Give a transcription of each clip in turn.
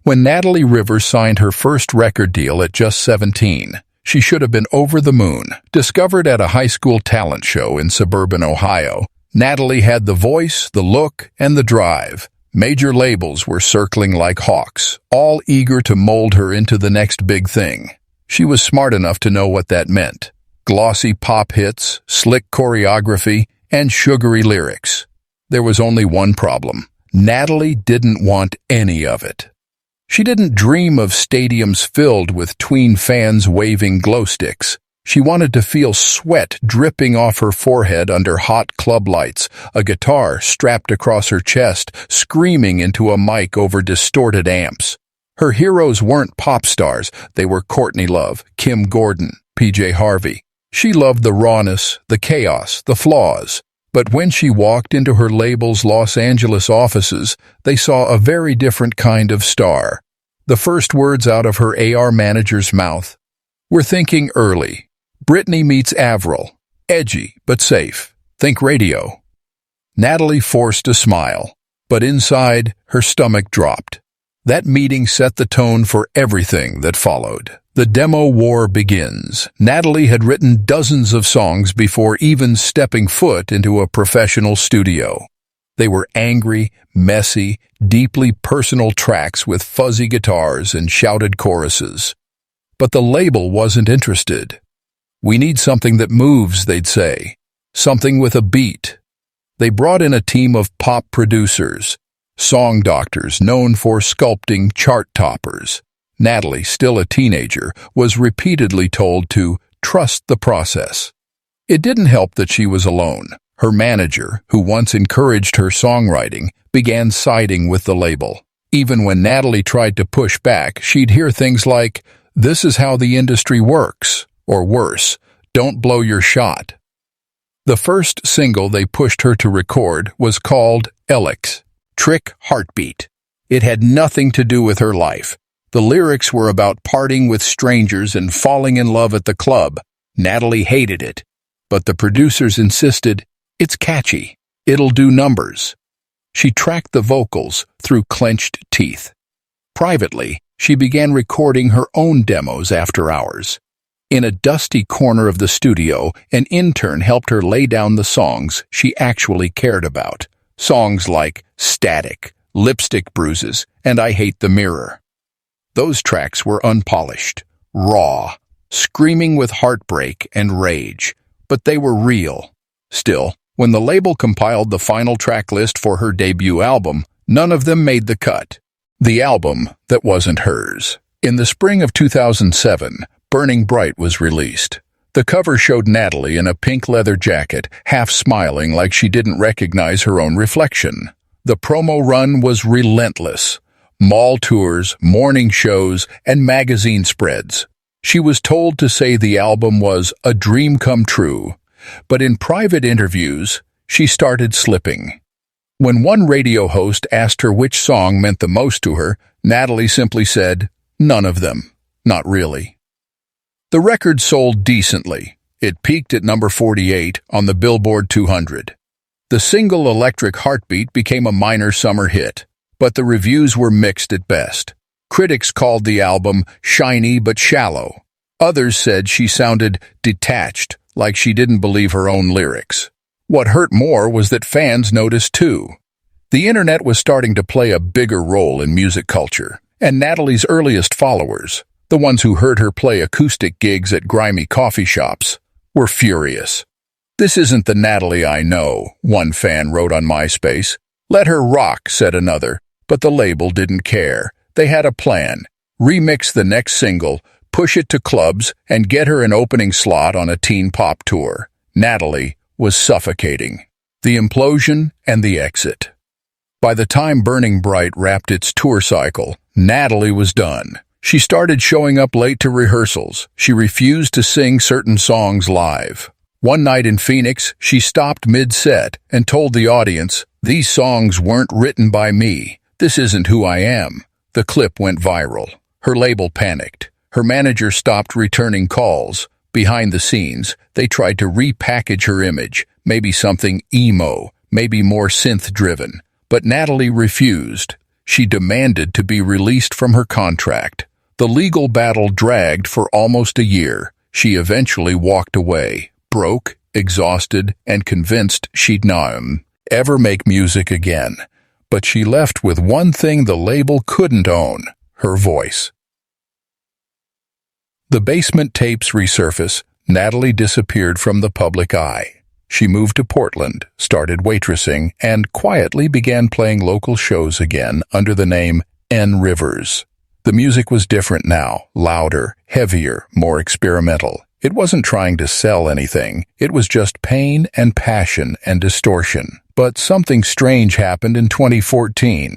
When Natalie Rivers signed her first record deal at just 17, she should have been over the moon. Discovered at a high school talent show in suburban Ohio, Natalie had the voice, the look, and the drive. Major labels were circling like hawks, all eager to mold her into the next big thing. She was smart enough to know what that meant. Glossy pop hits, slick choreography, and sugary lyrics. There was only one problem. Natalie didn't want any of it. She didn't dream of stadiums filled with tween fans waving glow sticks. She wanted to feel sweat dripping off her forehead under hot club lights, a guitar strapped across her chest, screaming into a mic over distorted amps. Her heroes weren't pop stars, they were Courtney Love, Kim Gordon, PJ Harvey. She loved the rawness, the chaos, the flaws. But when she walked into her label's Los Angeles offices, they saw a very different kind of star. The first words out of her AR manager's mouth: "We're thinking early. Britney meets Avril. Edgy, but safe. Think radio." Natalie forced a smile, but inside, her stomach dropped. That meeting set the tone for everything that followed. The demo war begins. Natalie had written dozens of songs before even stepping foot into a professional studio. They were angry, messy, deeply personal tracks with fuzzy guitars and shouted choruses. But the label wasn't interested. "We need something that moves," they'd say. "Something with a beat." They brought in a team of pop producers, song doctors known for sculpting chart toppers. Natalie, still a teenager, was repeatedly told to trust the process. It didn't help that she was alone. Her manager, who once encouraged her songwriting, began siding with the label. Even when Natalie tried to push back, she'd hear things like, "This is how the industry works," or worse, "Don't blow your shot." The first single they pushed her to record was called Alex, Trick Heartbeat. It had nothing to do with her life. The lyrics were about partying with strangers and falling in love at the club. Natalie hated it, but the producers insisted, "It's catchy. It'll do numbers." She tracked the vocals through clenched teeth. Privately, she began recording her own demos after hours. In a dusty corner of the studio, an intern helped her lay down the songs she actually cared about. Songs like Static, Lipstick Bruises, and I Hate the Mirror. Those tracks were unpolished, raw, screaming with heartbreak and rage, but they were real. Still, when the label compiled the final track list for her debut album, none of them made the cut. The album that wasn't hers. In the spring of 2007, Burning Bright was released. The cover showed Natalie in a pink leather jacket, half smiling like she didn't recognize her own reflection. The promo run was relentless. Mall tours, morning shows, and magazine spreads. She was told to say the album was a dream come true, but in private interviews, she started slipping. When one radio host asked her which song meant the most to her, Natalie simply said, "None of them. Not really." The record sold decently. It peaked at number 48 on the Billboard 200. The single Electric Heartbeat became a minor summer hit, but the reviews were mixed at best. Critics called the album shiny but shallow. Others said she sounded detached, like she didn't believe her own lyrics. What hurt more was that fans noticed too. The internet was starting to play a bigger role in music culture, and Natalie's earliest followers, the ones who heard her play acoustic gigs at grimy coffee shops, were furious. "This isn't the Natalie I know," one fan wrote on MySpace. "Let her rock," said another, but the label didn't care. They had a plan: remix the next single, push it to clubs, and get her an opening slot on a teen pop tour. Natalie was suffocating. The implosion and the exit. By the time Burning Bright wrapped its tour cycle, Natalie was done. She started showing up late to rehearsals. She refused to sing certain songs live. One night in Phoenix, she stopped mid-set and told the audience, "These songs weren't written by me. This isn't who I am." The clip went viral. Her label panicked. Her manager stopped returning calls. Behind the scenes, they tried to repackage her image, maybe something emo, maybe more synth-driven. But Natalie refused. She demanded to be released from her contract. The legal battle dragged for almost a year. She eventually walked away, broke, exhausted, and convinced she'd not ever make music again. But she left with one thing the label couldn't own: her voice. The basement tapes resurface. Natalie disappeared from the public eye. She moved to Portland, started waitressing, and quietly began playing local shows again under the name N. Rivers. The music was different now, louder, heavier, more experimental. It wasn't trying to sell anything. It was just pain and passion and distortion. But something strange happened in 2014.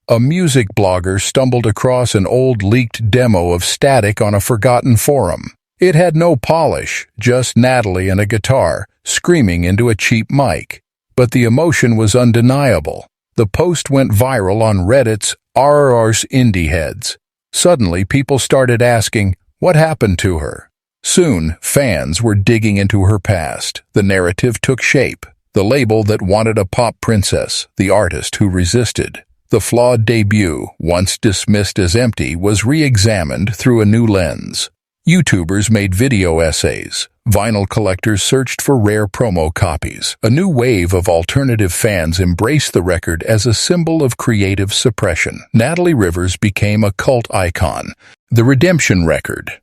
A music blogger stumbled across an old leaked demo of Static on a forgotten forum. It had no polish, just Natalie and a guitar, screaming into a cheap mic. But the emotion was undeniable. The post went viral on Reddit's r/r's Indie Heads. Suddenly, people started asking, what happened to her? Soon, fans were digging into her past. The narrative took shape. The label that wanted a pop princess, the artist who resisted. The Flawed debut, once dismissed as empty, was re-examined through a new lens. YouTubers made video essays. Vinyl collectors searched for rare promo copies. A new wave of alternative fans embraced the record as a symbol of creative suppression. Natalie Rivers became a cult icon. The Redemption Record.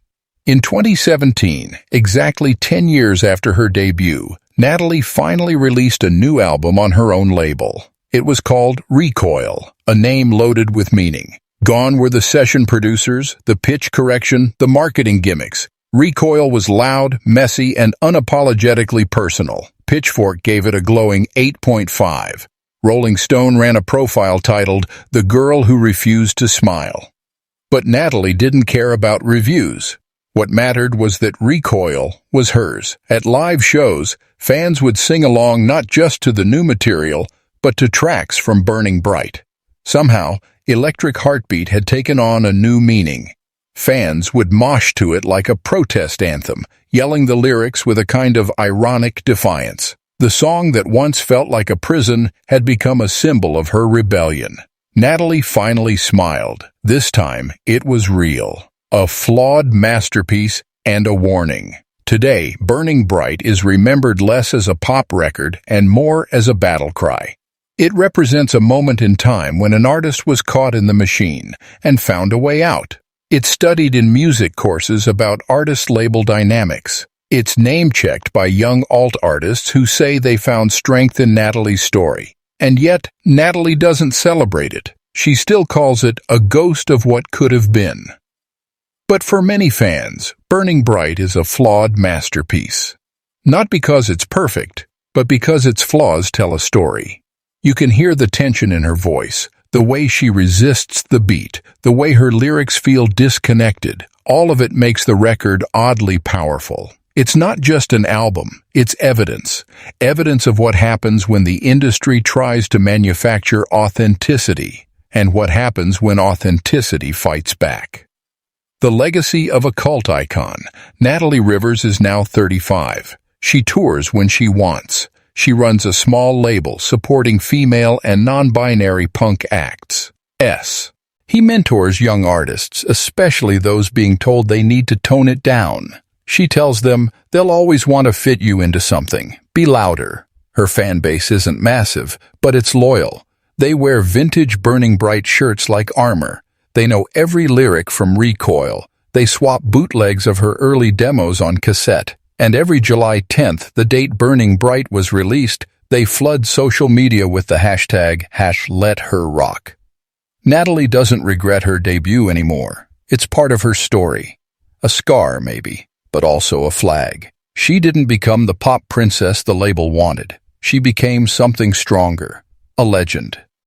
In 2017, exactly 10 years after her debut, Natalie finally released a new album on her own label. It was called Recoil, a name loaded with meaning. Gone were the session producers, the pitch correction, the marketing gimmicks. Recoil was loud, messy, and unapologetically personal. Pitchfork gave it a glowing 8.5. Rolling Stone ran a profile titled "The Girl Who Refused to Smile." But Natalie didn't care about reviews. What mattered was that Recoil was hers. At live shows, fans would sing along not just to the new material, but to tracks from Burning Bright. Somehow, Electric Heartbeat had taken on a new meaning. Fans would mosh to it like a protest anthem, yelling the lyrics with a kind of ironic defiance. The song that once felt like a prison had become a symbol of her rebellion. Natalie finally smiled. This time, it was real. A flawed masterpiece and a warning. Today, Burning Bright is remembered less as a pop record and more as a battle cry. It represents a moment in time when an artist was caught in the machine and found a way out. It's studied in music courses about artist-label dynamics. It's name-checked by young alt artists who say they found strength in Natalie's story. And yet, Natalie doesn't celebrate it. She still calls it a ghost of what could have been. But for many fans, Burning Bright is a flawed masterpiece. Not because it's perfect, but because its flaws tell a story. You can hear the tension in her voice, the way she resists the beat, the way her lyrics feel disconnected. All of it makes the record oddly powerful. It's not just an album, it's evidence. Evidence of what happens when the industry tries to manufacture authenticity, and what happens when authenticity fights back. The legacy of a cult icon. Natalie Rivers is now 35. She tours when she wants. She runs a small label supporting female and non-binary punk acts. He mentors young artists, especially those being told they need to tone it down. She tells them they'll always want to fit you into something. Be louder. Her fan base isn't massive, but it's loyal. They wear vintage Burning Bright shirts like armor. They know every lyric from Recoil. They swap bootlegs of her early demos on cassette. And every July 10th, the date Burning Bright was released, they flood social media with the hashtag #LetHerRock. Natalie doesn't regret her debut anymore. It's part of her story. A scar, maybe, but also a flag. She didn't become the pop princess the label wanted. She became something stronger, a legend.